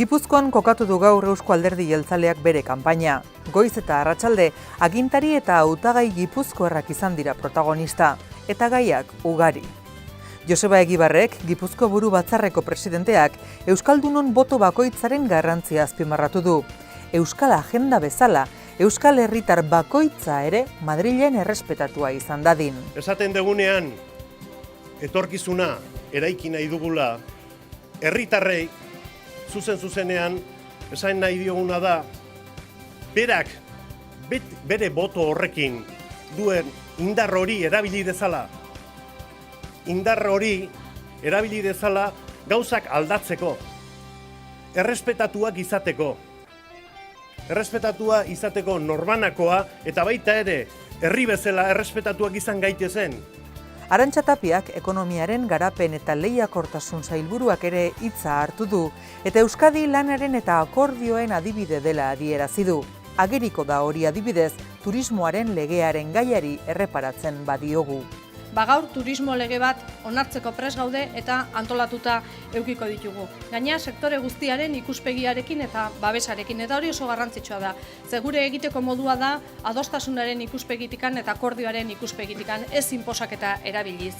Gipuzkoan kokatu du gaur Eusko Alderdi Jeltzaleak bere kanpaina. Goiz eta arratsalde, agintari eta hautagai gipuzkoarrak izan dira protagonista, eta gaiak ugari. Joseba Egibarrek, Gipuzko Buru Batzarreko presidenteak, Euskaldunon boto bakoitzaren garrantzia azpimarratu du. Euskal agenda bezala, Euskal herritar bakoitza ere Madrilen errespetatua izan dadin. Esaten degunean, etorkizuna eraiki nahi dugula, herritarrei zuzenean esan nahi dioguna da, berak bere boto horrekin duen indar hori erabili dezala. Indar hori erabili dezala gauzak aldatzeko, errespetatuak izateko. Errespetatua izateko norbanakoa eta baita ere herri bezala errespetatuak izan gaitezen. Arantxa Tapiak ekonomiaren garapen eta lehiakortasun sailburuak ere hitza hartu du eta Euskadi lanaren eta akordioen adibide dela adierazi du. Ageriko da hori adibidez, turismoaren legearen gaiari erreparatzen badiogu. Gaur turismo lege bat onartzeko prest gaude eta antolatuta edukiko ditugu. Gainera sektore guztiaren ikuspegiarekin eta babesarekin, eta hori oso garrantzitsua da. Ze gure egiteko modua da adostasunaren ikuspegitikan eta akordioaren ikuspegitikan, ez inposaketa erabiliz.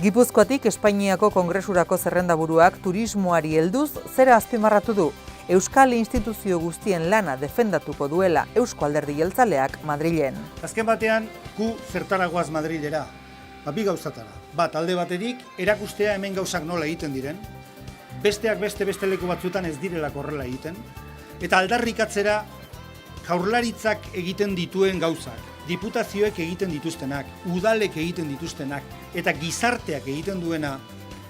Gipuzkoatik Espainiako Kongresurako zerrendaburuak turismoari helduz zera azpimarratu du. Euskal instituzio guztien lana defendatuko duela Eusko Alderdi Jeltzaleak Madrilen. Azken batean, gu zertaragoaz Madrilera. Bi gauzatara. Bat, alde baterik, erakustea hemen gauzak nola egiten diren, besteak beste leku batzuetan ez direlako horrela egiten, eta aldarrikatzera jaurlaritzak egiten dituen gauzak, diputazioek egiten dituztenak, udalek egiten dituztenak, eta gizarteak egiten duena,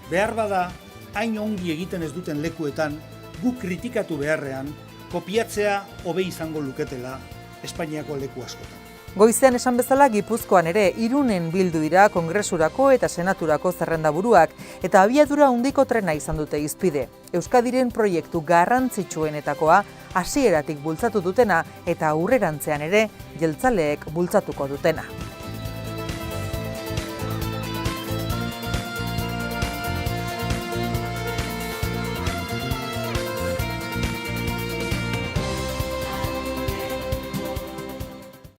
behar bada, hain ongi egiten ez duten lekuetan, gu kritikatu beharrean, kopiatzea hobe izango luketela Espainiako leku askotan. Goizean esan bezala Gipuzkoan ere Irunen bildu dira Kongresurako eta Senaturako zerrendaburuak eta abiadura handiko trena izan dute hizpide. Euskadiren proiektu garrantzitsuenetakoa hasieratik bultzatu dutena eta aurrerantzean ere jeltzaleek bultzatuko dutena.